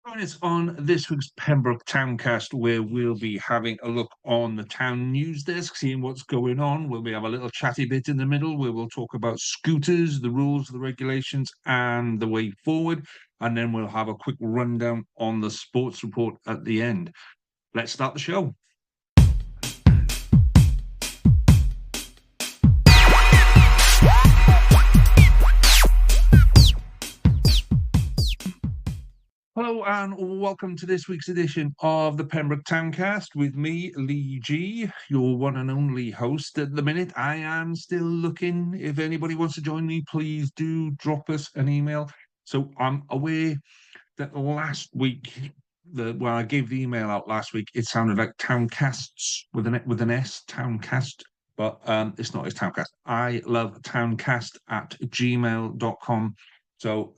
Join us on this week's Pembroke Towncast, where we'll be having a look on the town news desk, seeing what's going on. We'll have a little chatty bit in the middle where we'll talk about scooters, the rules, the regulations, and the way forward. And then we'll have a quick rundown on the sports report at the end. Let's start the show. Hello and welcome to this week's edition of the Pembroke Towncast with me, Lee G, your one and only host at the minute. I am still looking. If anybody wants to join me, please do drop us an email. So I'm aware that last week, when I gave the email out last week, it sounded like Towncasts with an S, Towncast, but it's not. It's Towncast. I love Towncast at gmail.com. So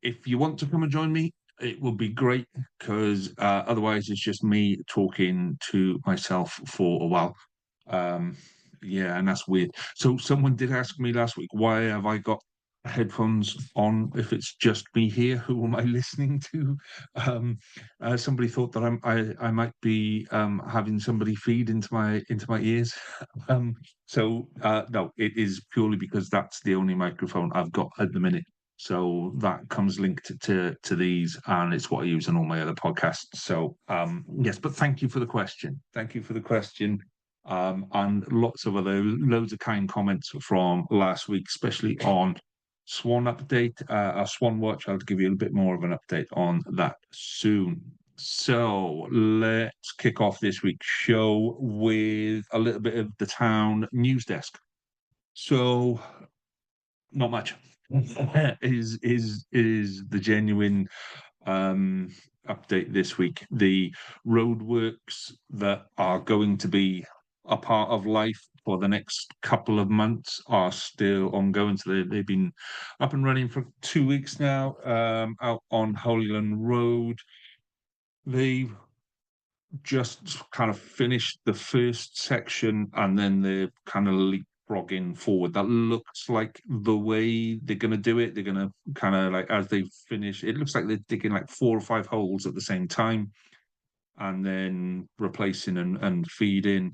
if you want to come and join me, it would be great because otherwise it's just me talking to myself for a while. Um, yeah, and that's weird. So someone did ask me last week, why have I got headphones on if it's just me here? Who am I listening to? Somebody thought that I might be having somebody feed into my ears. No, it is purely because that's the only microphone I've got at the minute. So that comes linked to these, and it's what I use on all my other podcasts. So yes, but thank you for the question. Thank you for the question. And lots of loads of kind comments from last week, especially on Swan update, our Swan Watch. I'll give you a bit more of an update on that soon. So let's kick off this week's show with a little bit of the town news desk. So not much is the genuine update this week. The roadworks that are going to be a part of life for the next couple of months are still ongoing. So they've been up and running for 2 weeks now, out on Holyland Road. They've just kind of finished the first section and then they're kind of leapfrogging forward. That looks like the way they're going to do it. They're going to kind of like, as they finish, it looks like they're digging like 4 or 5 holes at the same time and then replacing and feeding.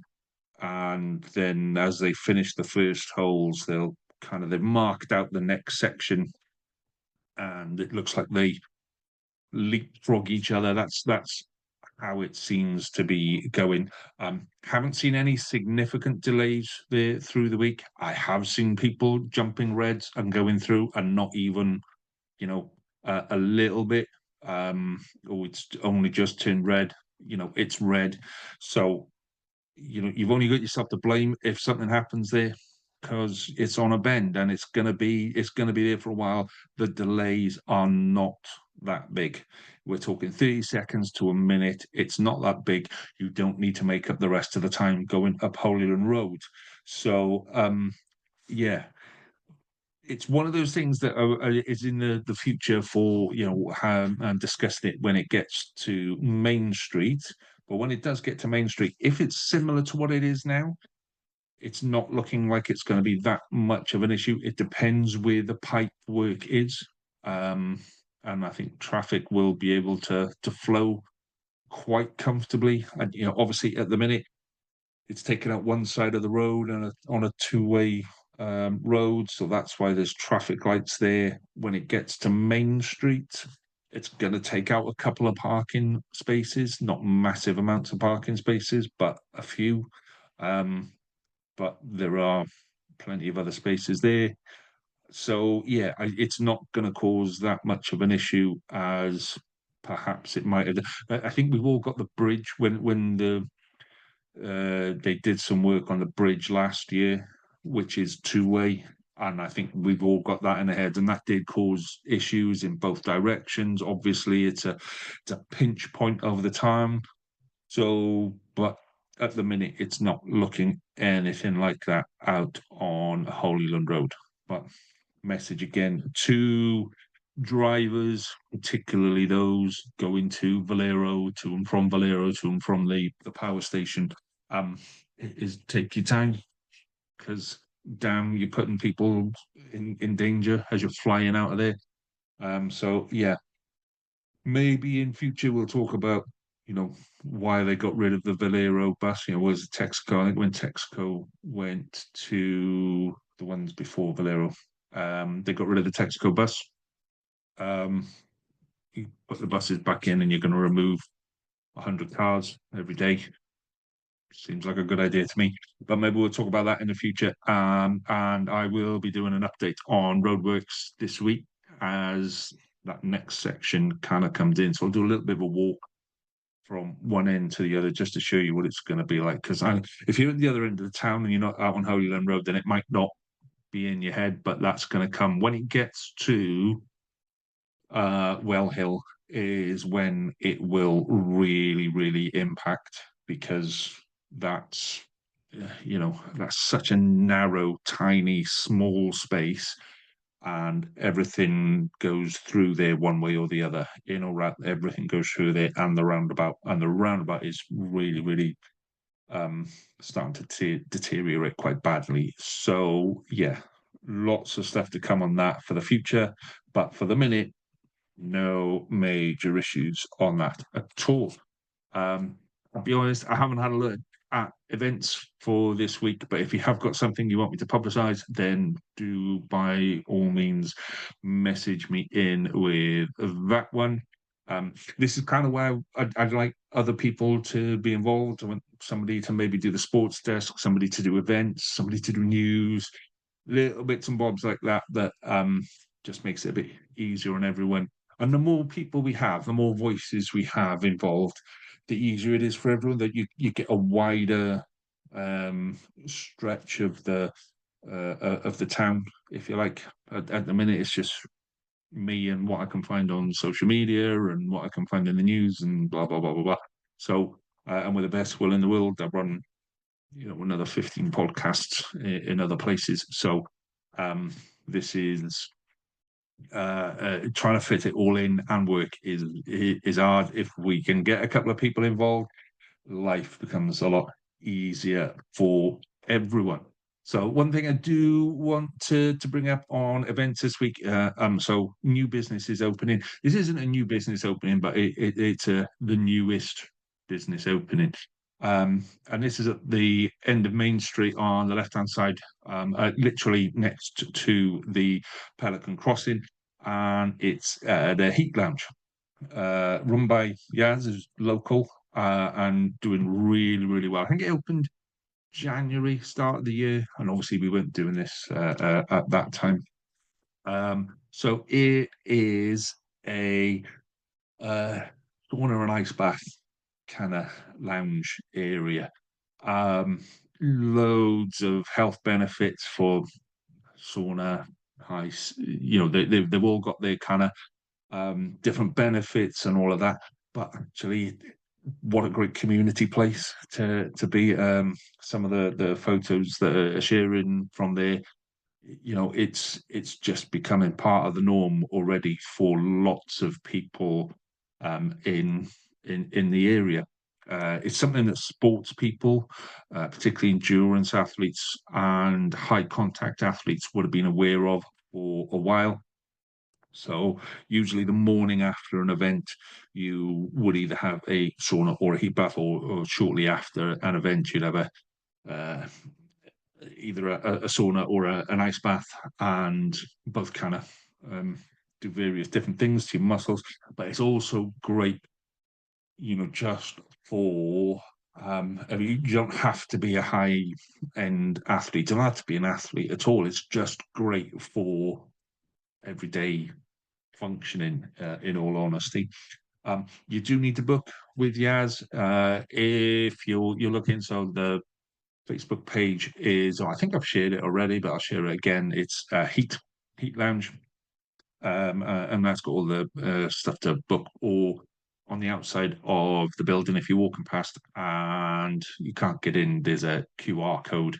And then as they finish the first holes, they've marked out the next section and it looks like they leapfrog each other. That's how it seems to be going. Haven't seen any significant delays there through the week. I have seen people jumping reds and going through and not even, a little bit. It's only just turned red. It's red. So, you've only got yourself to blame if something happens there because it's on a bend and it's gonna be there for a while. The delays are not that big. We're talking 30 seconds to a minute. It's not that big. You don't need to make up the rest of the time going up Holyland Road. So yeah, it's one of those things that is in the future for discussing it when it gets to Main Street. But when it does get to Main Street, if it's similar to what it is now, it's not looking like it's going to be that much of an issue. It depends where the pipe work is. And I think traffic will be able to flow quite comfortably. And obviously at the minute, it's taken out one side of the road and on a two-way road, so that's why there's traffic lights there. When it gets to Main Street, it's going to take out a couple of parking spaces, not massive amounts of parking spaces, but a few. But there are plenty of other spaces there. So yeah, it's not going to cause that much of an issue as perhaps it might have. I think we've all got the bridge when they did some work on the bridge last year, which is two-way, and I think we've all got that in our heads, and that did cause issues in both directions. Obviously, it's a pinch point of the time. So, but at the minute, it's not looking anything like that out on Holyland Road. But message again to drivers, particularly those going to Valero, to and from Valero, to and from the power station, is take your time because damn, you're putting people in danger as you're flying out of there. So yeah, maybe in future we'll talk about, why they got rid of the Valero bus. Was Texaco? I think when Texaco went to the ones before Valero, they got rid of the Texaco bus. Um, you put the buses back in, and you're going to remove 100 cars every day. Seems like a good idea to me. But maybe we'll talk about that in the future. And I will be doing an update on roadworks this week as that next section kind of comes in. So I'll do a little bit of a walk from one end to the other just to show you what it's going to be like. Because if you're at the other end of the town and you're not out on Holy Land Road, then it might not be in your head, but that's going to come when it gets to Well Hill is when it will really, really impact, because that's that's such a narrow, tiny, small space, and everything goes through there one way or the other. Everything goes through there, and the roundabout is really, really um starting to deteriorate quite badly. So yeah, lots of stuff to come on that for the future, but for the minute, no major issues on that at all. Um, I'll be honest, I haven't had a look at events for this week, but if you have got something you want me to publicise, then do by all means message me in with that one. This is kind of where I'd like other people to be involved. I want somebody to maybe do the sports desk, somebody to do events, somebody to do news, little bits and bobs like that, that just makes it a bit easier on everyone. And the more people we have, the more voices we have involved, the easier it is for everyone. That you get a wider stretch of the town, if you like. At the minute, it's just me and what I can find on social media and what I can find in the news and blah blah blah blah blah. So, and with the best will in the world, I run another 15 podcasts in other places. So, this is trying to fit it all in and work is hard. If we can get a couple of people involved, life becomes a lot easier for everyone. So one thing I do want to bring up on events this week, so new business is opening. This isn't a new business opening, but it's the newest business opening. And this is at the end of Main Street on the left-hand side, literally next to the Pelican Crossing, and it's the Heat Lounge, run by Yaz, who's local, and doing really, really well. I think it opened January, start of the year, and obviously we weren't doing this at that time. So it is a sauna and ice bath kind of lounge area. Um, Loads of health benefits for sauna, ice. They've all got their kind of different benefits and all of that. But actually, what a great community place to be. Some of the photos that are sharing from there, it's just becoming part of the norm already for lots of people in the area. It's something that sports people, particularly endurance athletes and high contact athletes, would have been aware of for a while. So usually the morning after an event, you would either have a sauna or a heat bath, or shortly after an event, you'd have uh, either a sauna or an ice bath, and both kind of do various different things to your muscles. But it's also great, just for I mean, you don't have to be a high end athlete. You don't have to be an athlete at all. It's just great for everyday functioning, in all honesty. You do need to book with Yaz if you're looking. So the Facebook page is, I think I've shared it already, but I'll share it again. It's Heat Lounge, and that's got all the stuff to book, or on the outside of the building if you're walking past and you can't get in. There's a QR code,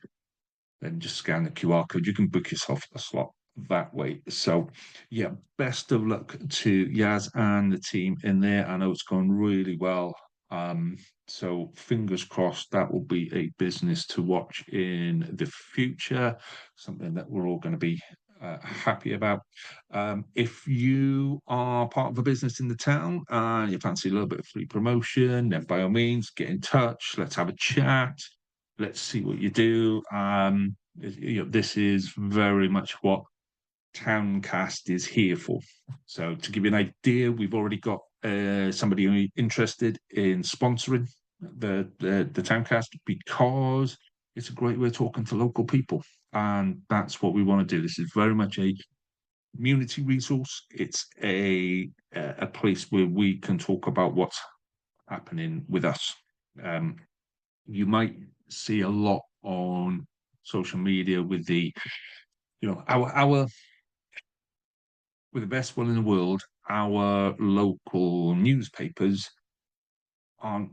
then just scan the QR code. You can book yourself a slot that way. So, yeah, best of luck to Yaz and the team in there. I know it's gone really well. So fingers crossed that will be a business to watch in the future, something that we're all going to be happy about. If you are part of a business in the town and you fancy a little bit of free promotion, then by all means get in touch. Let's have a chat. Let's see what you do. This is very much what Towncast is here for. So to give you an idea, we've already got somebody interested in sponsoring the Towncast because it's a great way of talking to local people, and that's what we want to do. This is very much a community resource. It's a place where we can talk about what's happening with us. Um, you might see a lot on social media with our with the best will in the world, our local newspapers aren't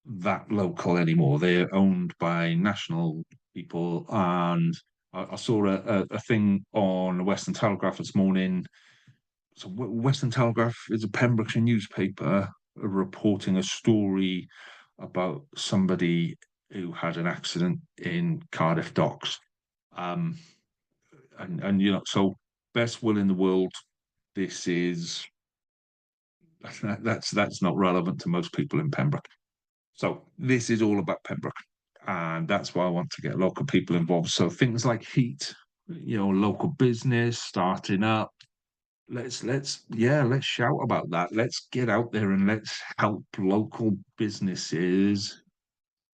that local anymore. They're owned by national people. And I saw a thing on the Western Telegraph this morning. So Western Telegraph is a Pembrokeshire newspaper reporting a story about somebody who had an accident in Cardiff docks. Um, so best will in the world. This is that's not relevant to most people in Pembroke. So this is all about Pembroke, and that's why I want to get local people involved. So things like heat, local business starting up. Let's shout about that. Let's get out there and let's help local businesses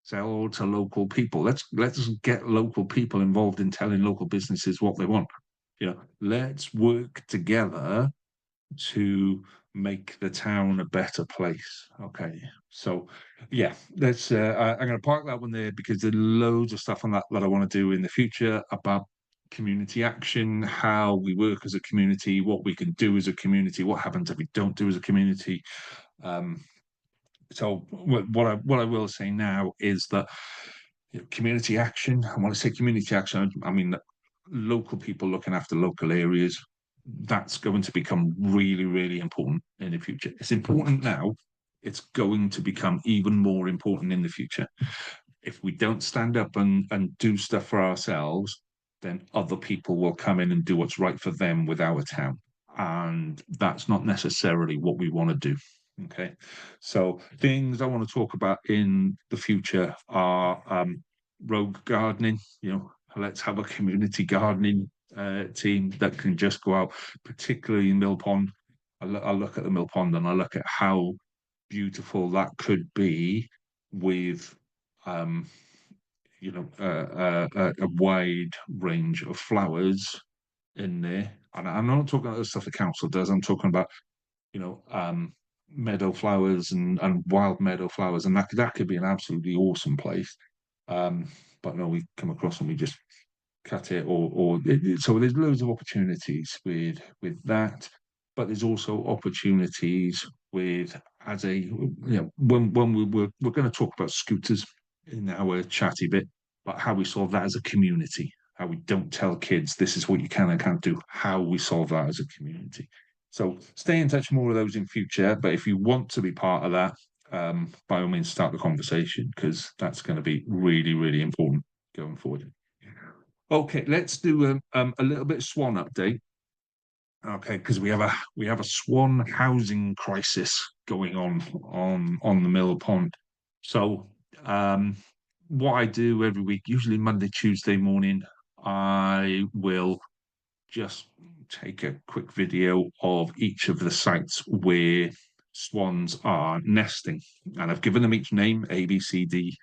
sell to local people. Let's get local people involved in telling local businesses what they want. Let's work together to make the town a better place. Okay, so yeah, let's. I'm going to park that one there because there's loads of stuff on that I want to do in the future about community action, how we work as a community, what we can do as a community, what happens if we don't do as a community. Um, so what I will say now is that community action. And when I say community action, I mean local people looking after local areas. That's going to become really, really important in the future. It's important now. It's going to become even more important in the future. If we don't stand up and do stuff for ourselves, then other people will come in and do what's right for them with our town. And that's not necessarily what we want to do. Okay. So things I want to talk about in the future are rogue gardening. Let's have a community gardening team that can just go out, particularly in Mill Pond. I look at the Mill Pond and I look at how beautiful that could be with um, a wide range of flowers in there. And I'm not talking about the stuff the council does. I'm talking about meadow flowers and wild meadow flowers, and that could be an absolutely awesome place. Um, but no, we come across and we just cut it, so there's loads of opportunities with that, but there's also opportunities with as a when we're going to talk about scooters in our chatty bit, but how we solve that as a community, how we don't tell kids this is what you can and can't do, how we solve that as a community. So stay in touch more of those in future, but if you want to be part of that, by all means start the conversation because that's going to be really, really important going forward. Okay, let's do a little bit of Swan update. Okay, because we have a Swan housing crisis going on the Mill Pond. So what I do every week, usually Monday, Tuesday morning, I will just take a quick video of each of the sites where swans are nesting, and I've given them each name: A, B, C, D,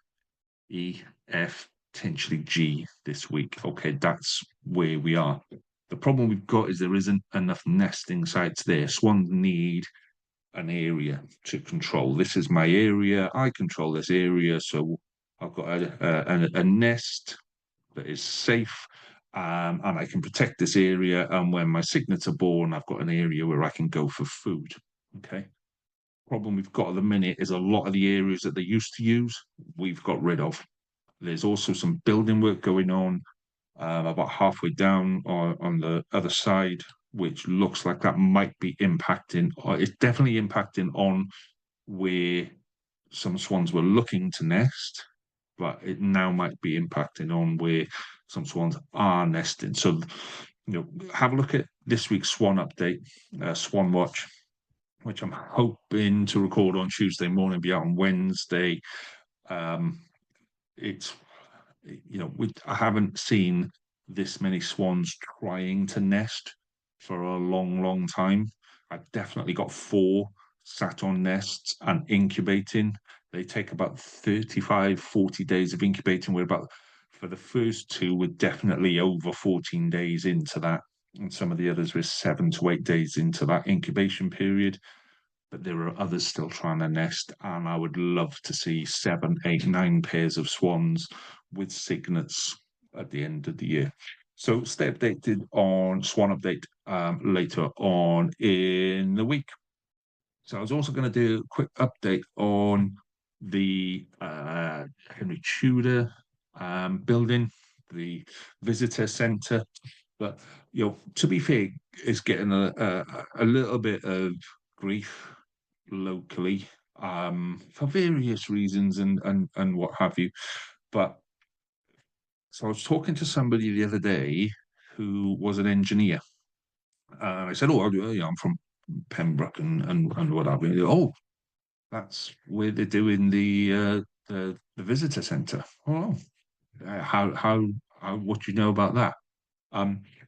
E, F, potentially G this week. Okay, that's where we are. The problem we've got is there isn't enough nesting sites there. Swans need an area to control. This is my area. I control this area. So I've got a nest that is safe, and I can protect this area. And when my cygnets are born, I've got an area where I can go for food. Okay. Problem we've got at the minute is a lot of the areas that they used to use, we've got rid of. There's also some building work going on about halfway down on the other side, which looks like that might be impacting, or it's definitely impacting on where some swans were looking to nest, but it now might be impacting on where some swans are nesting. So have a look at this week's Swan update, Swan Watch, which I'm hoping to record on Tuesday morning, be out on Wednesday. Um, it's I haven't seen this many swans trying to nest for a long, long time. I've definitely got four sat on nests and incubating. They take about 35, 40 days of incubating. For the first two, we're definitely over 14 days into that. And some of the others were 7 to 8 days into that incubation period. But there are others still trying to nest, and I would love to see 7, 8, 9 pairs of swans with cygnets at the end of the year. So stay updated on Swan Update later on in the week. So I was also going to do a quick update on the Henry Tudor building, the visitor centre. But to be fair, it's getting a little bit of grief locally for various reasons and what have you. But so I was talking to somebody the other day who was an engineer. I said, "Oh, I'm from Pembroke and what have you." Oh, that's where they're doing the visitor centre. Oh, how what do you know about that?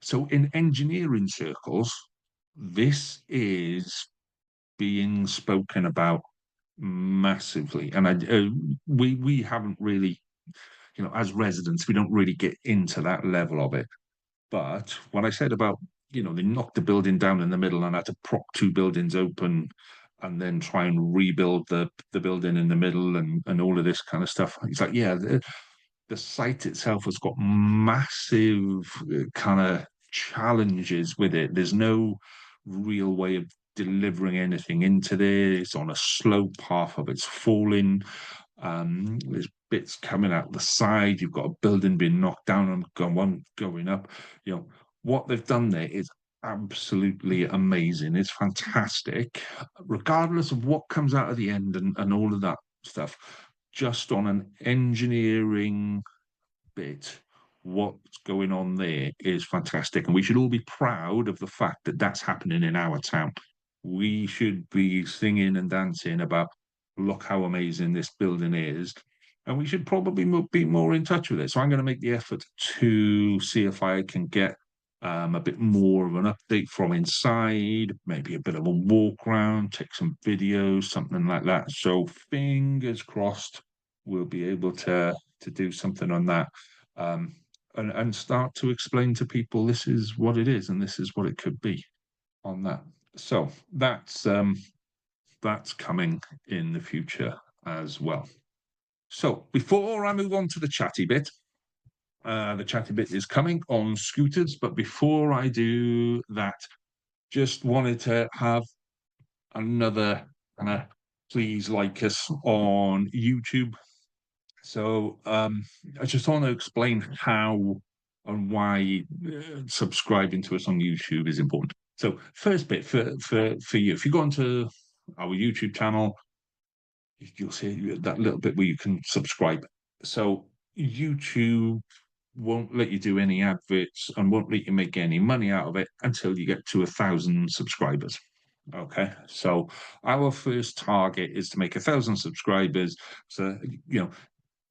So in engineering circles, this is being spoken about massively, and we haven't really, as residents, we don't really get into that level of it. But what I said about, they knocked the building down in the middle and had to prop two buildings open and then try and rebuild the building in the middle and all of this kind of stuff. It's like, yeah, the site itself has got massive kind of challenges with it. There's no real way of delivering anything into there. It's on a slow path of its falling. There's bits coming out the side. You've got a building being knocked down and one going up. What they've done there is absolutely amazing. It's fantastic, regardless of what comes out of the end and all of that stuff. Just on an engineering bit, what's going on there is fantastic. And we should all be proud of the fact that that's happening in our town. We should be singing and dancing about, look how amazing this building is. And we should probably be more in touch with it. So I'm going to make the effort to see if I can get a bit more of an update from inside, maybe a bit of a walk around, take some videos, something like that. So fingers crossed, we'll be able to do something on that, um, and start to explain to people this is what it is and this is what it could be on that. So that's coming in the future as well. So before I move on to the chatty bit, the chatty bit is coming on scooters, but before I do that, just wanted to have another kind of please like us on YouTube. So I just want to explain how and why subscribing to us on YouTube is important. So first bit for you, if you go onto our YouTube channel, you'll see that little bit where you can subscribe. So YouTube won't let you do any adverts and won't let you make any money out of it until you get to 1,000 subscribers. Okay, so our first target is to make 1,000 subscribers. So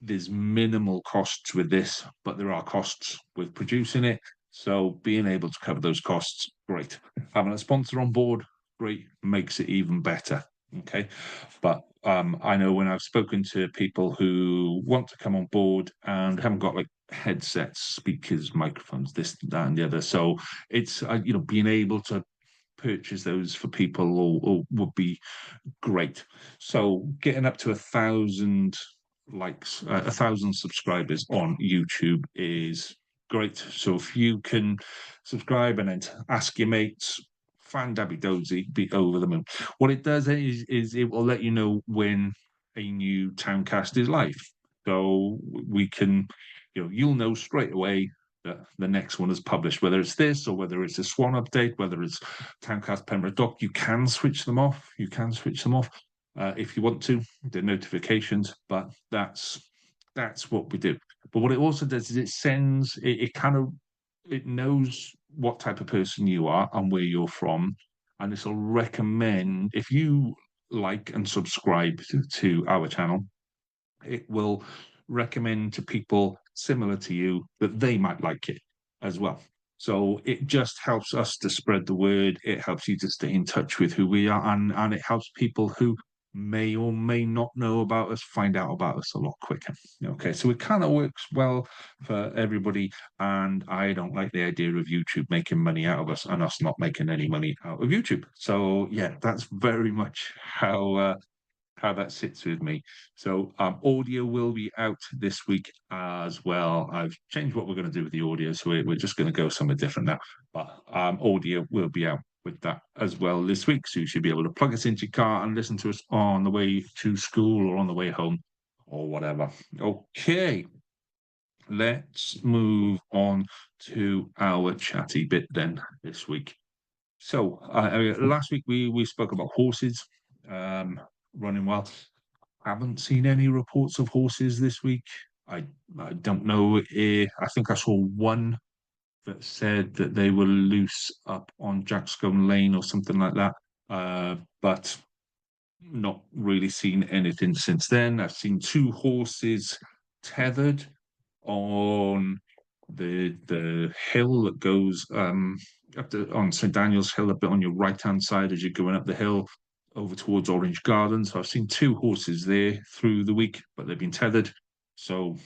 there's minimal costs with this, but there are costs with producing it. So being able to cover those costs, great. Having a sponsor on board, great, makes it even better. Okay, but I know when I've spoken to people who want to come on board and haven't got like headsets, speakers, microphones, this, that, and the other. So it's being able to purchase those for people or would be great. So getting up to 1,000 likes, 1,000 subscribers on YouTube is great. So if you can subscribe and then ask your mates, fan Dabby Dozy, be over the moon. What it does is it will let you know when a new Towncast is live. So we can, you'll know straight away that the next one is published, whether it's this or whether it's a Swan update, whether it's Towncast Pembroke Dock. You can switch them off. You can switch them off if you want to, the notifications, but that's what we do. But what it also does is it sends, it knows what type of person you are and where you're from, and this will recommend if you like and subscribe to our channel, it will recommend to people similar to you that they might like it as well. So it just helps us to spread the word. It helps you to stay in touch with who we are, and it helps people who may or may not know about us find out about us a lot quicker. Okay, so it kind of works well for everybody. And I don't like the idea of YouTube making money out of us and us not making any money out of YouTube. So yeah, that's very much how that sits with me. So audio will be out this week as well. I've changed what we're going to do with the audio, so we're just going to go somewhere different now. But audio will be out with that as well this week, so you should be able to plug us into your car and listen to us on the way to school or on the way home or whatever. Okay, let's move on to our chatty bit then this week. So last week we spoke about horses running well. Haven't seen any reports of horses this week. I I don't know. I think I saw one that said that they were loose up on Jackscombe Lane or something like that. But not really seen anything since then. I've seen two horses tethered on the hill that goes up on St Daniel's Hill, a bit on your right hand side as you're going up the hill over towards Orange Garden. So I've seen two horses there through the week, but they've been tethered. So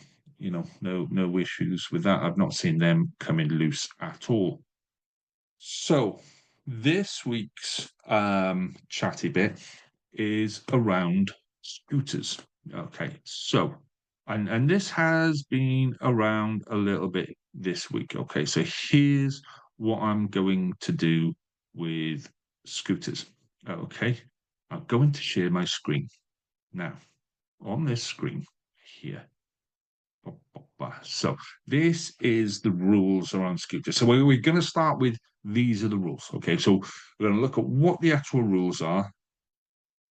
no issues with that. I've not seen them coming loose at all. So this week's chatty bit is around scooters. Okay, so and this has been around a little bit this week. Okay, so here's what I'm going to do with scooters. Okay, I'm going to share my screen now. On this screen here. So this is the rules around scooters. So we're going to start with these are the rules. Okay, so we're going to look at what the actual rules are,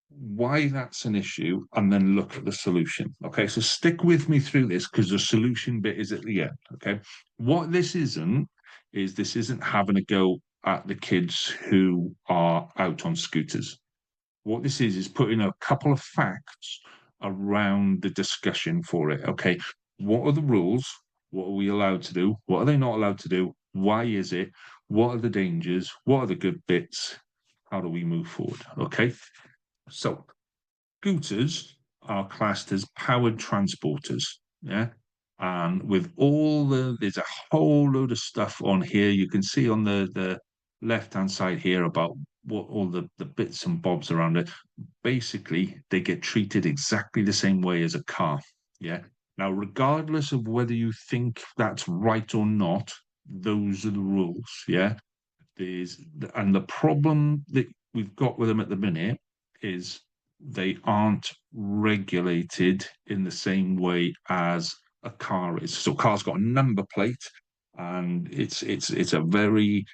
why that's an issue, and then look at the solution. Okay, so stick with me through this because the solution bit is at the end. Okay, what this isn't is this isn't having a go at the kids who are out on scooters. What this is putting a couple of facts around the discussion for it. Okay, what are the rules? What are we allowed to do? What are they not allowed to do? Why is it? What are the dangers? What are the good bits? How do we move forward? Okay, so scooters are classed as powered transporters. Yeah. And with there's a whole load of stuff on here. You can see on the left hand side here about what all the bits and bobs around it. Basically, they get treated exactly the same way as a car. Yeah. Now, regardless of whether you think that's right or not, those are the rules. Yeah. And the problem that we've got with them at the minute is they aren't regulated in the same way as a car is. So a car's got a number plate, and it's a very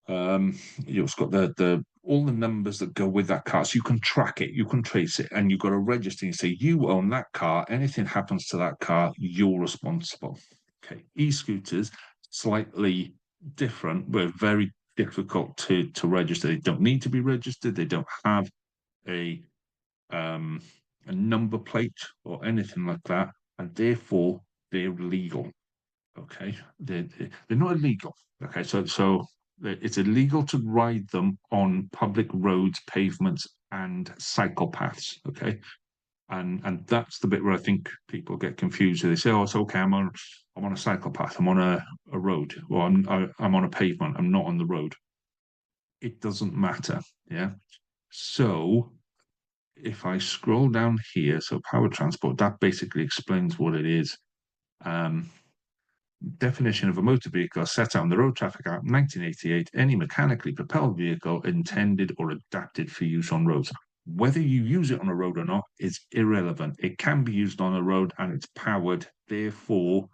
it's got the all the numbers that go with that car, so you can track it, you can trace it, and you've got to register and say you own that car. Anything happens to that car, you're responsible. Okay, e-scooters slightly different, but very difficult to register. They don't need to be registered. They don't have a um, a number plate or anything like that, and therefore they're legal. Okay, they're not illegal. Okay, so it's illegal to ride them on public roads, pavements, and cycle paths. Okay, and that's the bit where I think people get confused. They say, "Oh, it's okay. I'm on a cycle path. I'm on a road. Or I'm on a pavement. I'm not on the road." It doesn't matter. Yeah. So if I scroll down here, so power transport, that basically explains what it is. Definition of a motor vehicle set out in the Road Traffic Act 1988, any mechanically propelled vehicle intended or adapted for use on roads. Whether you use it on a road or not is irrelevant. It can be used on a road and it's powered, therefore,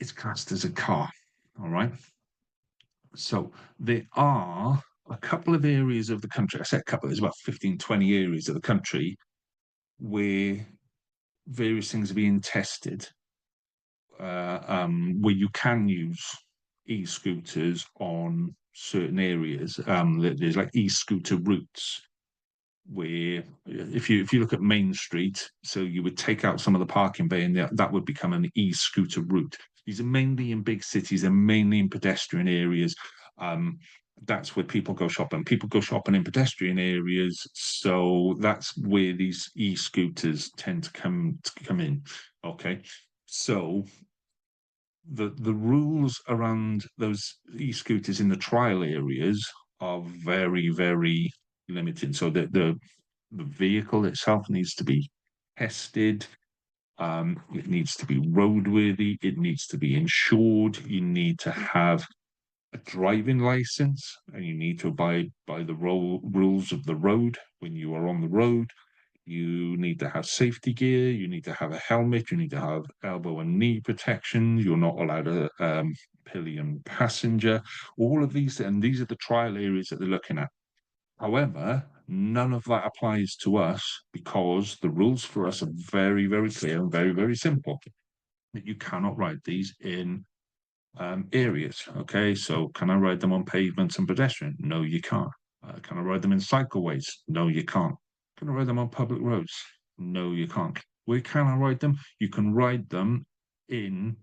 it's classed as a car. All right. So there are a couple of areas of the country. I said a couple, there's about 15, 20 areas of the country where various things are being tested where you can use e-scooters on certain areas. There's like e-scooter routes where if you look at Main Street, so you would take out some of the parking bay and that would become an e-scooter route. These are mainly in big cities and mainly in pedestrian areas. Um, that's where people go shopping. People go shopping in pedestrian areas, so that's where these e-scooters tend to come in. Okay, so the rules around those e-scooters in the trial areas are very, very limited. So the vehicle itself needs to be tested. It needs to be roadworthy. It needs to be insured. You need to have a driving license, and you need to abide by the rules of the road when you are on the road. You need to have safety gear. You need to have a helmet. You need to have elbow and knee protection. You're not allowed a pillion passenger. All of these, and these are the trial areas that they're looking at. However, none of that applies to us because the rules for us are very, very clear and very, very simple. That you cannot ride these in areas. Okay, so can I ride them on pavements and pedestrian? No, you can't. Can I ride them in cycleways? No, you can't. Can I ride them on public roads? No, you can't. Where can I ride them? You can ride them in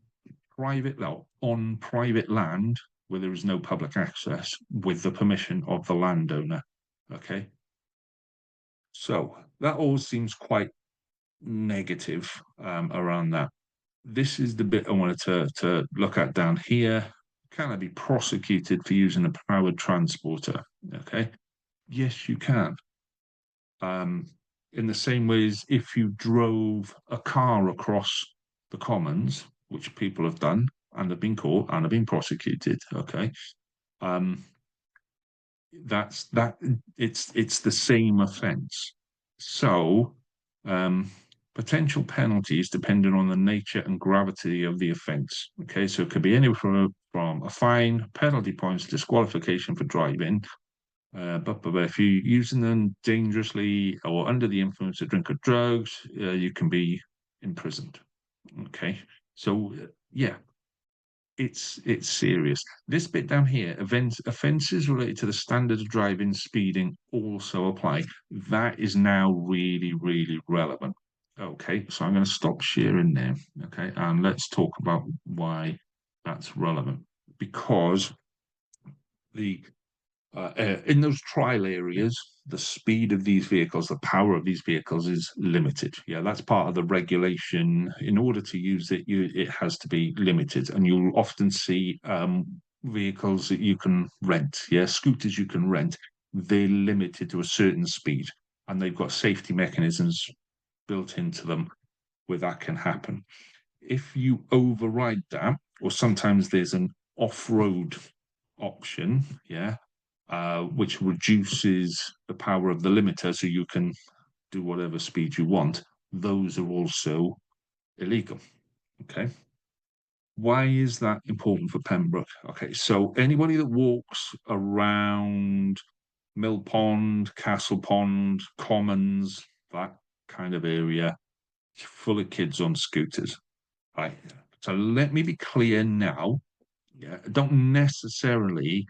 private, well, on private land where there is no public access with the permission of the landowner. Okay, so that all seems quite negative around that. This is the bit I wanted to look at down here. Can I be prosecuted for using a powered transporter? Okay. Yes, you can. Um, in the same way as if you drove a car across the commons, which people have done and have been caught and have been prosecuted. Okay. Um, that it's the same offence. So um, potential penalties depending on the nature and gravity of the offence. Okay, so it could be anywhere from a fine, penalty points, disqualification for driving. But if you're using them dangerously or under the influence of drink or drugs, you can be imprisoned. Okay, so yeah, it's serious. This bit down here, offences related to the standard of driving, speeding also apply. That is now really, really relevant. Okay, so I'm going to stop sharing there. Okay, and let's talk about why that's relevant. Because the in those trial areas, the speed of these vehicles, the power of these vehicles is limited. Yeah, that's part of the regulation. In order to use it, it has to be limited, and you'll often see vehicles that you can rent. Yeah, scooters you can rent. They're limited to a certain speed, and they've got safety mechanisms built into them where that can happen. If you override that, or sometimes there's an off-road option, yeah, which reduces the power of the limiter so you can do whatever speed you want, those are also illegal. Okay. Why is that important for Pembroke? Okay, so anybody that walks around Mill Pond, Castle Pond, Commons, that kind of area, full of kids on scooters. Right. So let me be clear now. Yeah, I don't necessarily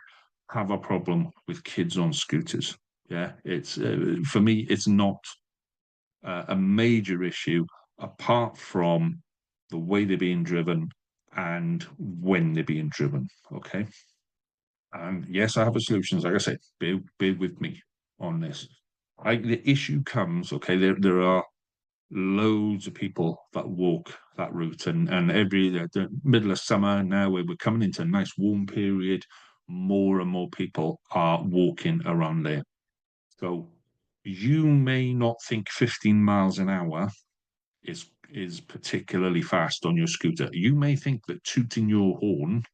have a problem with kids on scooters. Yeah, it's for me, it's not a major issue apart from the way they're being driven and when they're being driven. Okay. And yes, I have a solutions. Like I said, bear with me on this. The issue comes, okay, there are loads of people that walk that route, and every the middle of summer now, where we're coming into a nice warm period, more and more people are walking around there. So you may not think 15 miles an hour is particularly fast on your scooter. You may think that tooting your horn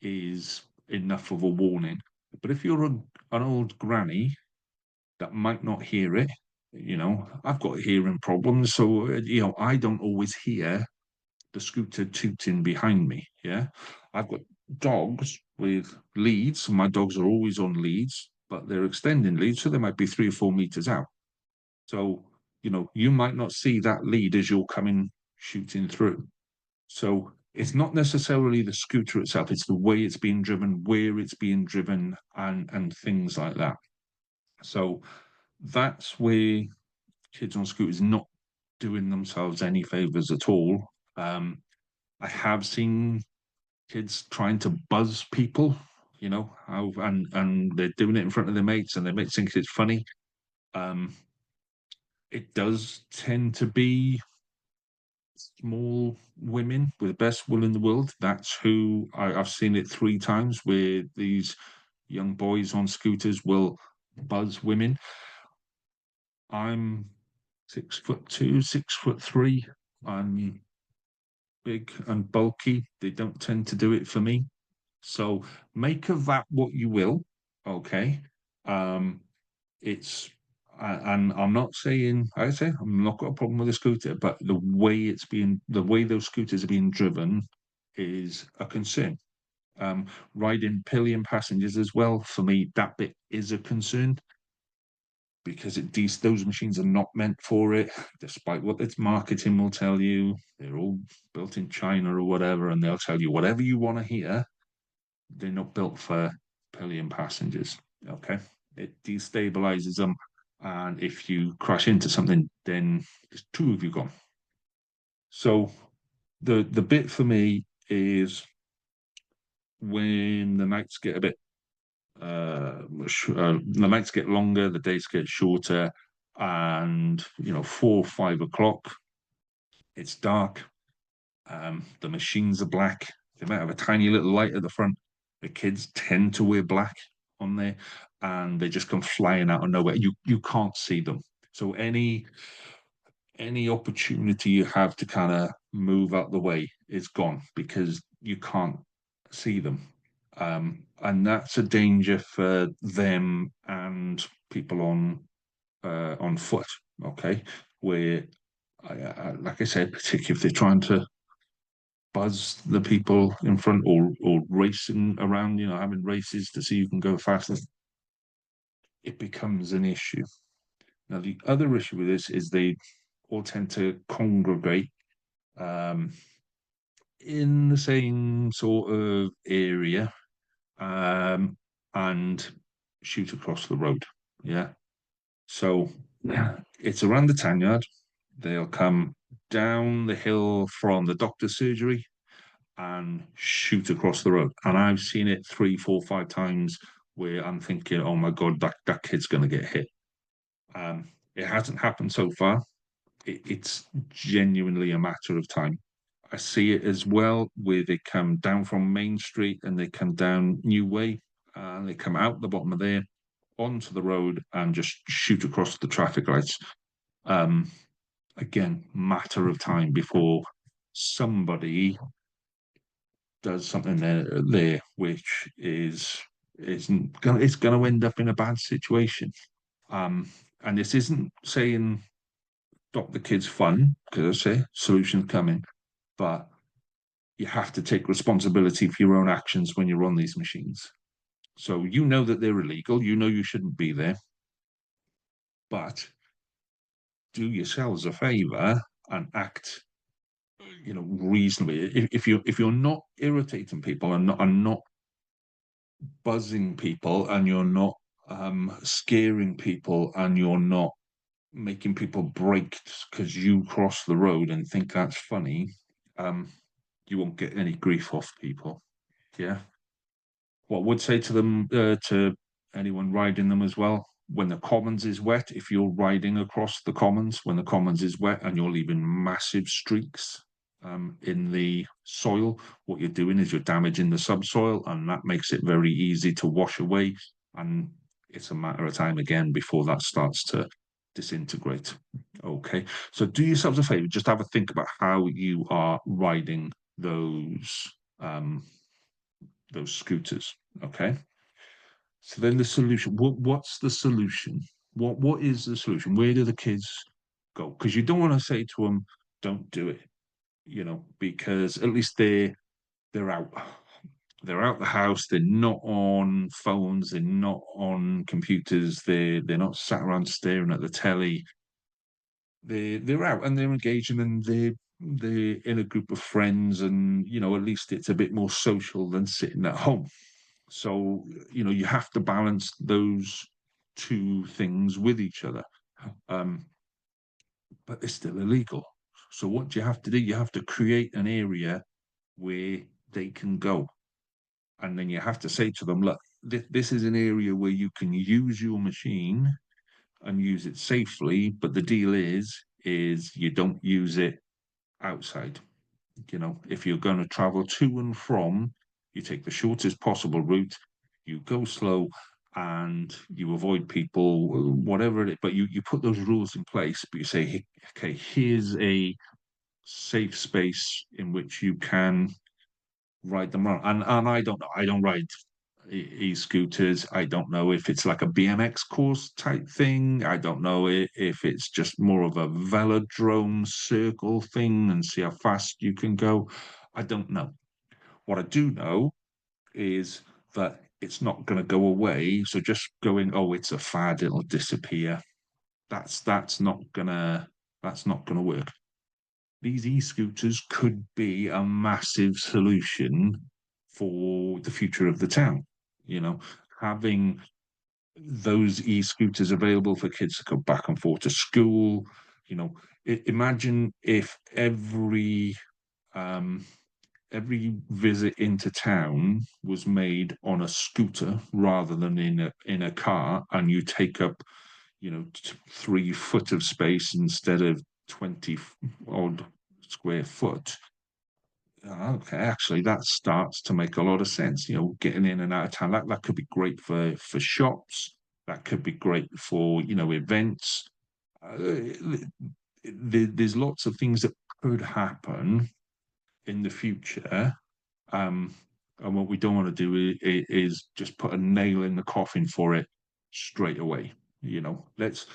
is enough of a warning, but if you're an old granny that might not hear it. I've got hearing problems, so I don't always hear the scooter tooting behind me. Yeah, I've got dogs with leads. My dogs are always on leads, but they're extending leads, so they might be 3 or 4 meters out. So you might not see that lead as you're coming shooting through. So it's not necessarily the scooter itself, it's the way it's being driven, where it's being driven, and things like that. So that's where kids on scooters not doing themselves any favors at all. Um, I have seen kids trying to buzz people, and they're doing it in front of their mates, and their mates think it's funny. Um, it does tend to be small women with the best will in the world. That's who I've seen it three times where these young boys on scooters will buzz women. I'm 6'2", 6'3". I'm big and bulky. They don't tend to do it for me. So make of that what you will. Okay. Um, it's and I'm not saying I say I'm not got a problem with the scooter, but the way those scooters are being driven is a concern. Riding pillion passengers as well, for me, that bit is a concern because those machines are not meant for it, despite what its marketing will tell you. They're all built in China or whatever, and they'll tell you whatever you want to hear. They're not built for pillion passengers. Okay, it destabilizes them, and if you crash into something, then there's two of you gone. So the bit for me is when the nights get a bit the nights get longer, the days get shorter, and 4 or 5 o'clock, it's dark. The machines are black. They might have a tiny little light at the front. The kids tend to wear black on there, and they just come flying out of nowhere. You can't see them. So any opportunity you have to kind of move out the way is gone because you can't see them. And that's a danger for them and people on foot. Okay, where like I said, particularly if they're trying to buzz the people in front or racing around, having races to see who can go faster, it becomes an issue. Now, the other issue with this is they all tend to congregate um, in the same sort of area um, and shoot across the road. Yeah. So it's around the tan yard. They'll come down the hill from the doctor's surgery and shoot across the road. And I've seen it three, four, 5 times where I'm thinking, oh my God, that kid's going to get hit. It hasn't happened so far. It's genuinely a matter of time. I see it as well where they come down from Main Street and they come down New Way and they come out the bottom of there onto the road and just shoot across the traffic lights. Um, Again, matter of time before somebody does something there which isn't gonna it's gonna end up in a bad situation. Um, and this isn't saying stop the kids' fun, because I say solutions coming, but you have to take responsibility for your own actions when you're on these machines. So you know that they're illegal, you know you shouldn't be there, but do yourselves a favor and act reasonably. If you're not irritating people and not buzzing people and you're not scaring people and you're not making people break because you cross the road and think that's funny, um, you won't get any grief off people. Yeah. What I would say to them, to anyone riding them as well, when the commons is wet, if you're riding across the commons, when the commons is wet and you're leaving massive streaks in the soil, what you're doing is you're damaging the subsoil, and that makes it very easy to wash away. And it's a matter of time again before that starts to disintegrate. Okay, so do yourselves a favor, just have a think about how you are riding um, those scooters. Okay. So then the solution. What's the solution? What is the solution? Where do the kids go? Because you don't want to say to them, "Don't do it," because at least they're out. They're out the house. They're not on phones. They're not on computers. They're not sat around staring at the telly. They're out and they're engaging and they're they're in a group of friends, and at least it's a bit more social than sitting at home. So, you have to balance those two things with each other. Um, but they're still illegal. So what do you have to do? You have to create an area where they can go. And then you have to say to them, look, this is an area where you can use your machine and use it safely, but the deal is you don't use it outside. If you're going to travel to and from, you take the shortest possible route, you go slow, and you avoid people, whatever it is. But you put those rules in place, but you say, hey, okay, here's a safe space in which you can ride them around. And I don't know, I don't ride e-scooters. I don't know if it's like a BMX course type thing. I don't know if it's just more of a velodrome circle thing and see how fast you can go. I don't know. What I do know is that it's not going to go away. So just going, oh, it's a fad, it'll disappear. That's not gonna work. These e-scooters could be a massive solution for the future of the town. You know, having those e-scooters available for kids to go back and forth to school. You know, imagine if um, every visit into town was made on a scooter rather than in a car, and you take up 3 foot of space instead of 20 odd square foot. Okay, actually, that starts to make a lot of sense. Getting in and out of town, that could be great for shops. That could be great for events. There's lots of things that could happen in the future. Um, and what we don't want to do is just put a nail in the coffin for it straight away. Let's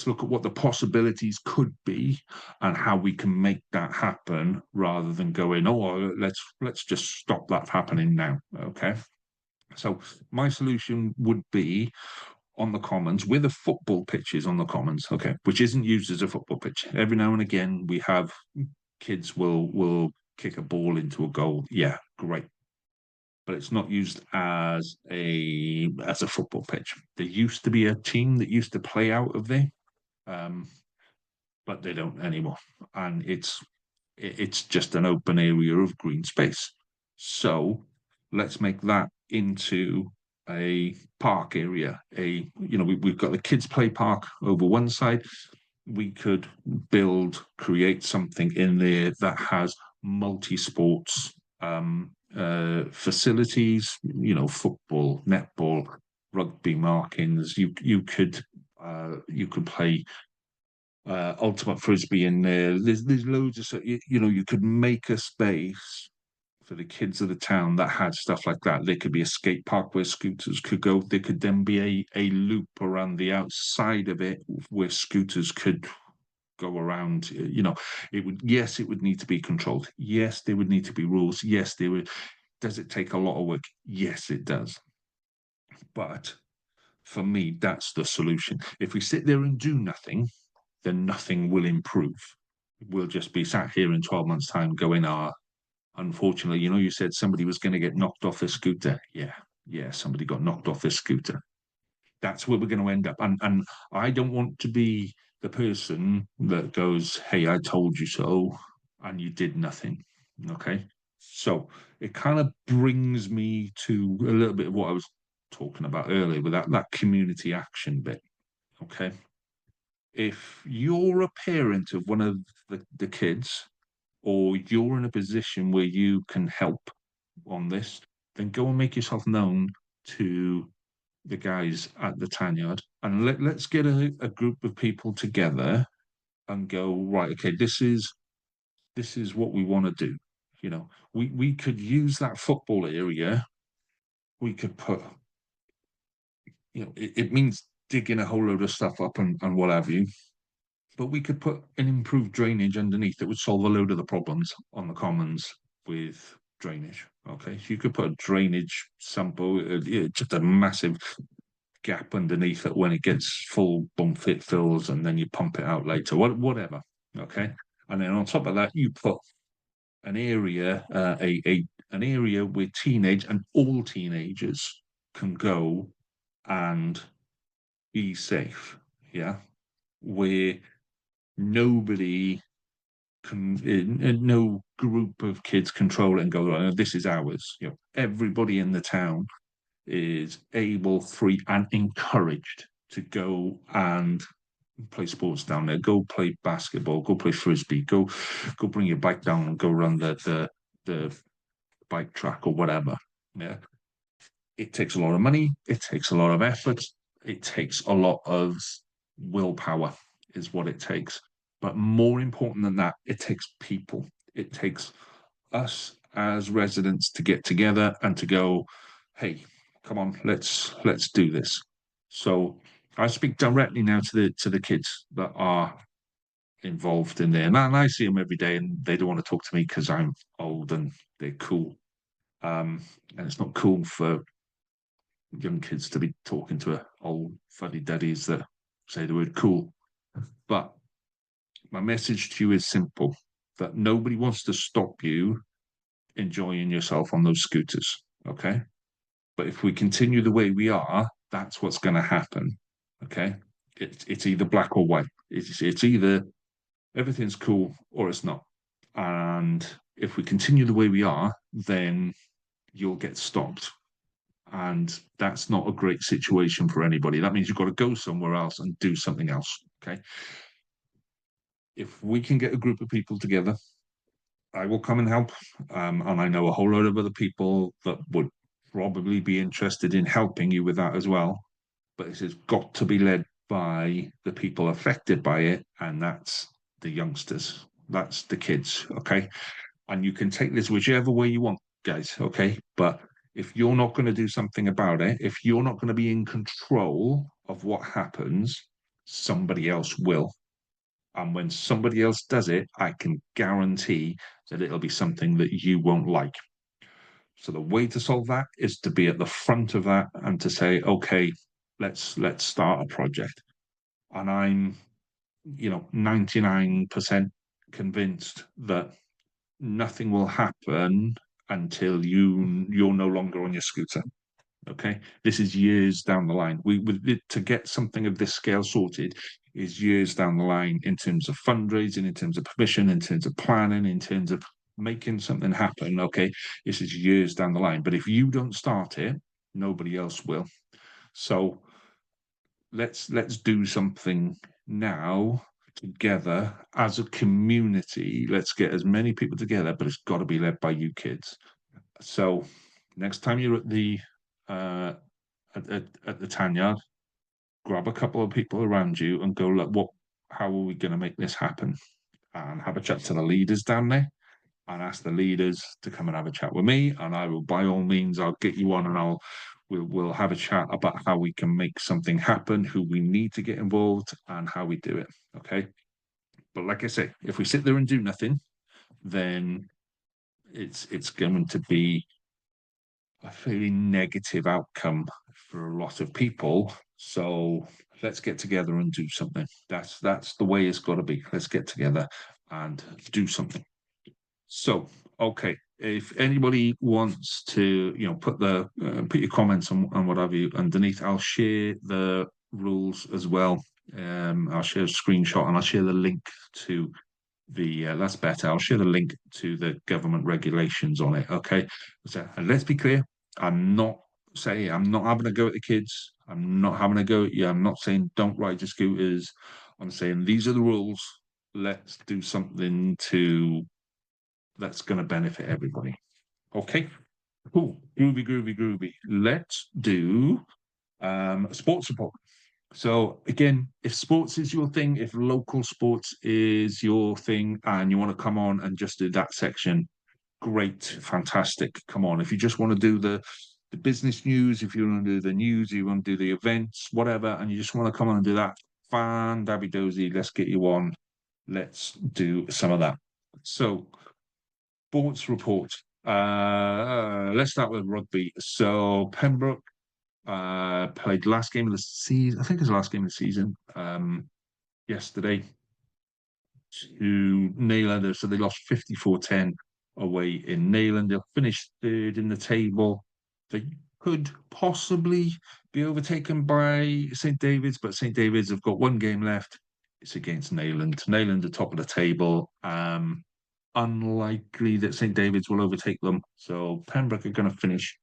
look at what the possibilities could be and how we can make that happen rather than going, oh, let's just stop that happening now. Okay. So my solution would be on the commons with a football pitches on the commons, okay, which isn't used as a football pitch. Every now and again we have kids will kick a ball into a goal. Yeah, great. But it's not used as a football pitch. There used to be a team that used to play out of there, um, but they don't anymore, and it's just an open area of green space. So let's make that into a park area. We've got the kids play park over one side. We could create something in there that has multi-sports facilities, football, netball, rugby markings. You could play ultimate frisbee in there. There's loads of stuff. You could make a space for the kids of the town that had stuff like that. There could be a skate park where scooters could go. There could then be a loop around the outside of it where scooters could go around. It would need to be controlled. Yes, there would need to be rules. Yes, there would. Does it take a lot of work? Yes, it does. But for me, that's the solution. If we sit there and do nothing, then nothing will improve. We'll just be sat here in 12 months' time going, unfortunately, you said somebody was going to get knocked off a scooter. Yeah, somebody got knocked off a scooter. That's where we're going to end up. And I don't want to be the person that goes, hey, I told you so, and you did nothing. Okay. So it kind of brings me to a little bit of what I was talking about earlier with that community action bit. Okay. If you're a parent of one of the kids, or you're in a position where you can help on this, then go and make yourself known to the guys at the tan yard, and let's get a group of people together and go, right, okay, this is what we want to do. We could use that football area. We could put, it means digging a whole load of stuff up and what have you, but we could put an improved drainage underneath that would solve a load of the problems on the commons with drainage. Okay, so you could put a drainage sample, just a massive gap underneath it when it gets full bump, it fills, and then you pump it out later. Whatever. Okay. And then on top of that, you put an area, an area where teenage and all teenagers can go and be safe. Yeah, where nobody can, no group of kids control it and go, oh, this is ours. You know, everybody in the town is able, free, and encouraged to go and play sports down there. Go play basketball. Go play frisbee. Go bring your bike down and go run the bike track or whatever. Yeah, it takes a lot of money. It takes a lot of effort. It takes a lot of willpower, is what it takes. But more important than that, it takes people. It takes us as residents to get together and to go, hey, come on, let's do this. So I speak directly now to the kids that are involved in there, and I see them every day, and they don't want to talk to me because I'm old and they're cool. And it's not cool for young kids to be talking to old fuddy duddies that say the word cool. But my message to you is simple: that nobody wants to stop you enjoying yourself on those scooters. Okay. But if we continue the way we are, that's what's going to happen. Okay. It's either black or white. It's either everything's cool or it's not. And if we continue the way we are, then you'll get stopped. And that's not a great situation for anybody. That means you've got to go somewhere else and do something else. Okay. If we can get a group of people together, I will come and help. And I know a whole lot of other people that would probably be interested in helping you with that as well. But it has got to be led by the people affected by it, and that's the youngsters. That's the kids. Okay. And you can take this whichever way you want, guys. Okay. But if you're not going to do something about it, if you're not going to be in control of what happens, somebody else will. And when somebody else does it, I can guarantee that it'll be something that you won't like. So the way to solve that is to be at the front of that and to say, okay, let's start a project. And I'm, 99% convinced that nothing will happen until you're no longer on your scooter. Okay, this is years down the line. To get something of this scale sorted is years down the line in terms of fundraising, in terms of permission, in terms of planning, in terms of making something happen. Okay, this is years down the line. But if you don't start it, nobody else will. So let's do something now together as a community. Let's get as many people together, but it's got to be led by you kids. So next time you're at the uh, at the Tanyard, grab a couple of people around you and go, look, how are we going to make this happen? And have a chat to the leaders down there and ask the leaders to come and have a chat with me. And I will, by all means, I'll get you on and we'll have a chat about how we can make something happen, who we need to get involved, and how we do it. Okay. But like I say, if we sit there and do nothing, then it's going to be a fairly negative outcome for a lot of people. So let's get together and do something. That's the way it's got to be. Let's get together and do something. So, okay, if anybody wants to, put your comments on what have you underneath, I'll share the rules as well. I'll share a screenshot and I'll share the link to that's better. I'll share the link to the government regulations on it. Okay, so and let's be clear. I'm not I'm not having a go at the kids. I'm not having a go at you. I'm not saying don't ride your scooters. I'm saying these are the rules. Let's do something that's going to benefit everybody. Okay, cool, groovy. Let's do sports support. So again, if sports is your thing, if local sports is your thing, and you want to come on and just do that section, great, fantastic. Come on. If you just want to do the business news, if you want to do the news, you want to do the events, whatever, and you just want to come on and do that, fan dabby dozy, let's get you on. Let's do some of that. So sports report. Let's start with rugby. So Pembroke played last game of the season. I think it was the last game of the season yesterday. to Neyland. So they lost 54-10 away in Neyland. They'll finish third in the table. They could possibly be overtaken by St David's, but St David's have got one game left. It's against Neyland. Neyland are top of the table. Unlikely that St David's will overtake them. So Pembroke are going to finish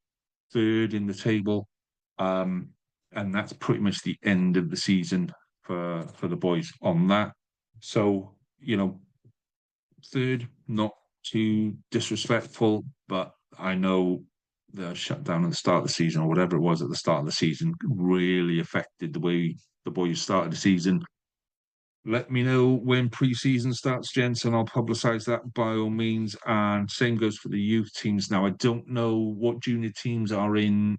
third in the table. And that's pretty much the end of the season for the boys on that. So, third, not too disrespectful, but I know the shutdown at the start of the season or whatever it was at the start of the season really affected the way the boys started the season. Let me know when pre-season starts, gents, and I'll publicise that by all means. And same goes for the youth teams. Now, I don't know what junior teams are in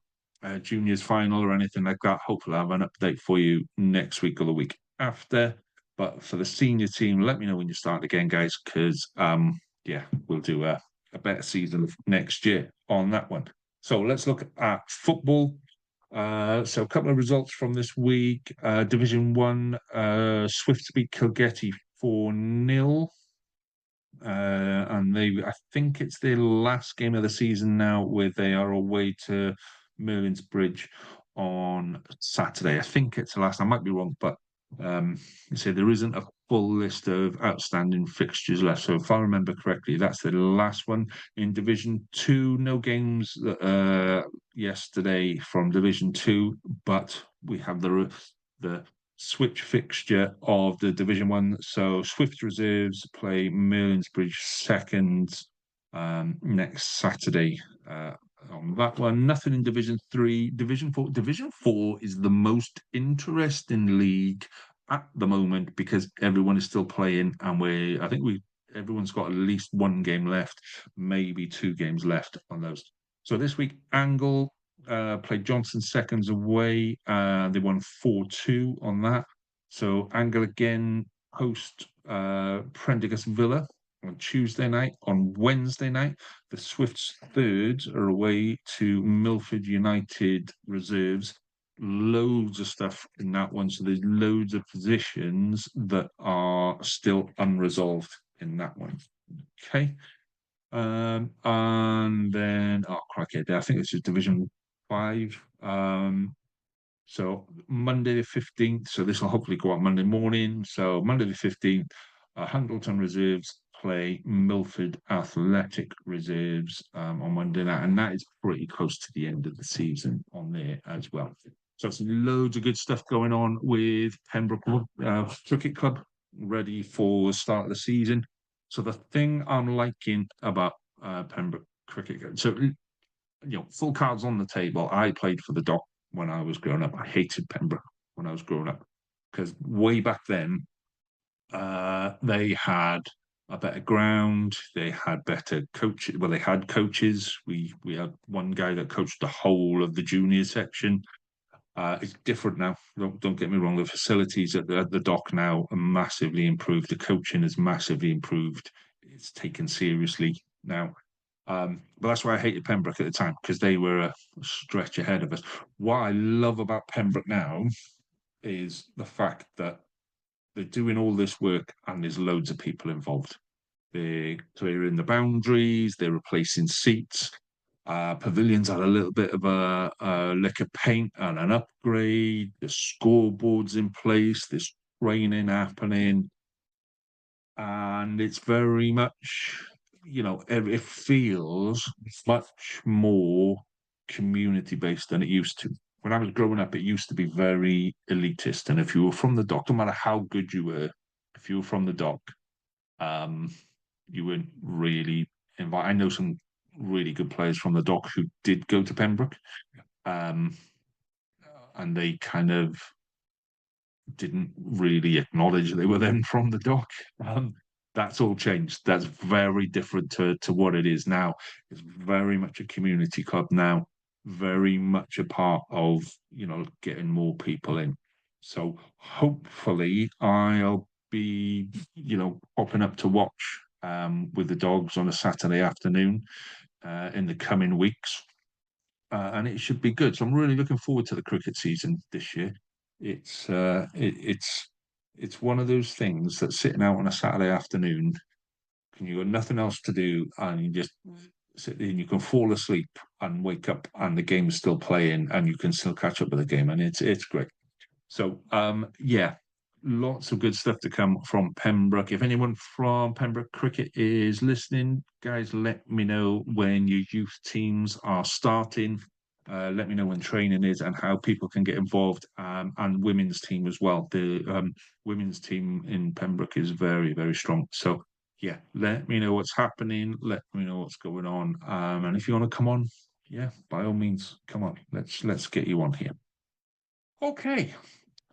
juniors final or anything like that. Hopefully, I'll have an update for you next week or the week after. But for the senior team, let me know when you start again, guys, because yeah, we'll do a better season next year on that one. So let's look at football. So a couple of results from this week. Division 1, Swifts beat Kilgetty 4-0. And I think it's their last game of the season now, where they are away to Merlin's Bridge on Saturday. I think it's the last. I might be wrong, but you say there isn't a full list of outstanding fixtures left. So if I remember correctly, that's the last one in Division 2. No games yesterday from Division 2, but we have the switch fixture of the Division 1. So Swift Reserves play Merlin's Bridge second next Saturday. On that one, nothing in Division 3. Division 4. Division 4 is the most interesting league at the moment because everyone is still playing, and everyone's got at least one game left, maybe two games left on those. So this week, Angle played Johnson seconds away. They won 4-2 on that. So Angle again host Prendergast Villa on Tuesday night. On Wednesday night, the Swifts thirds are away to Milford United reserves. Loads of stuff in that one. So there's loads of positions that are still unresolved in that one. Okay. And then, oh, crikey, I think this is Division 5. So Monday the 15th, so this will hopefully go out Monday morning. So Monday the 15th, Hundleton Reserves play Milford Athletic Reserves on Monday night, and that is pretty close to the end of the season on there as well. So it's loads of good stuff going on with Pembroke Cricket Club, ready for the start of the season. So the thing I'm liking about Pembroke Cricket, so full cards on the table. I played for the Dock when I was growing up. I hated Pembroke when I was growing up because way back then, they had a better ground. They had better coaches. Well, they had coaches. We had one guy that coached the whole of the junior section. It's different now. Don't get me wrong. The facilities at the Dock now are massively improved. The coaching is massively improved. It's taken seriously now. But that's why I hated Pembroke at the time, because they were a stretch ahead of us. What I love about Pembroke now is the fact that they're doing all this work and there's loads of people involved. They're clearing the boundaries, they're replacing seats. Pavilions had a little bit of a lick of paint and an upgrade. The scoreboards in place, there's training happening. And it's very much, it feels much more community based than it used to. When I was growing up, it used to be very elitist. And if you were from the Dock, no matter how good you were, if you were from the Dock, you weren't really invited. I know some really good players from the Dock who did go to Pembroke, and they kind of didn't really acknowledge they were then from the Dock. That's all changed. That's very different to what it is now. It's very much a community club now, very much a part of, getting more people in. So hopefully I'll be, popping up to watch with the dogs on a Saturday afternoon in the coming weeks. And it should be good. So I'm really looking forward to the cricket season this year. It's It's one of those things that's sitting out on a Saturday afternoon, and you've got nothing else to do, and you just sit there and you can fall asleep and wake up, and the game's still playing, and you can still catch up with the game, and it's great. So, yeah, lots of good stuff to come from Pembroke. If anyone from Pembroke Cricket is listening, guys, let me know when your youth teams are starting. Let me know when training is and how people can get involved, and women's team as well. The women's team in Pembroke is very, very strong. So, yeah, let me know what's happening. Let me know what's going on. And if you want to come on, yeah, by all means, come on. Let's get you on here. Okay,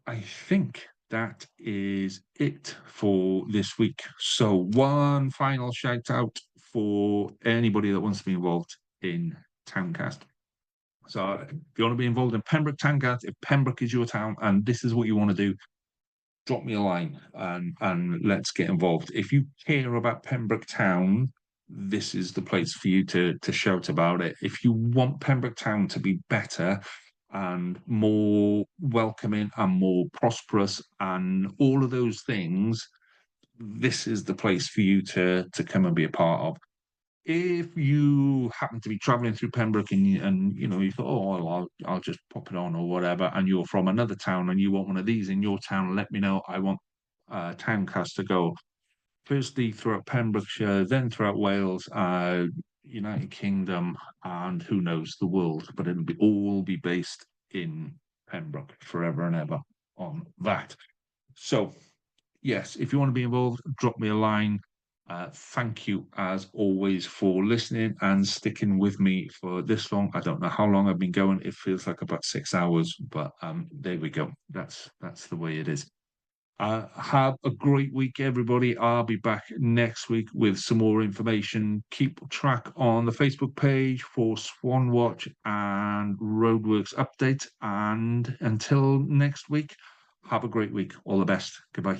I think that is it for this week. So, one final shout out for anybody that wants to be involved in Towncast. So, if you want to be involved in Pembroke Towncast, if Pembroke is your town and this is what you want to do, drop me a line and let's get involved. If you care about Pembroke Town, this is the place for you to shout about it. If you want Pembroke Town to be better and more welcoming and more prosperous and all of those things, this is the place for you to come and be a part of. If you happen to be traveling through Pembroke and you know you thought, oh, well, I'll just pop it on or whatever, and you're from another town and you want one of these in your town, let me know. I want Towncast to go firstly throughout Pembrokeshire, then throughout Wales, United Kingdom, and who knows the world. But it'll be all be based in Pembroke forever and ever on that. So yes, if you want to be involved, drop me a line. Thank you, as always, for listening and sticking with me for this long. I don't know how long I've been going. It feels like about 6 hours, but there we go. That's the way it is. Have a great week, everybody. I'll be back next week with some more information. Keep track on the Facebook page for Swan Watch and Roadworks update. And until next week, have a great week. All the best. Goodbye.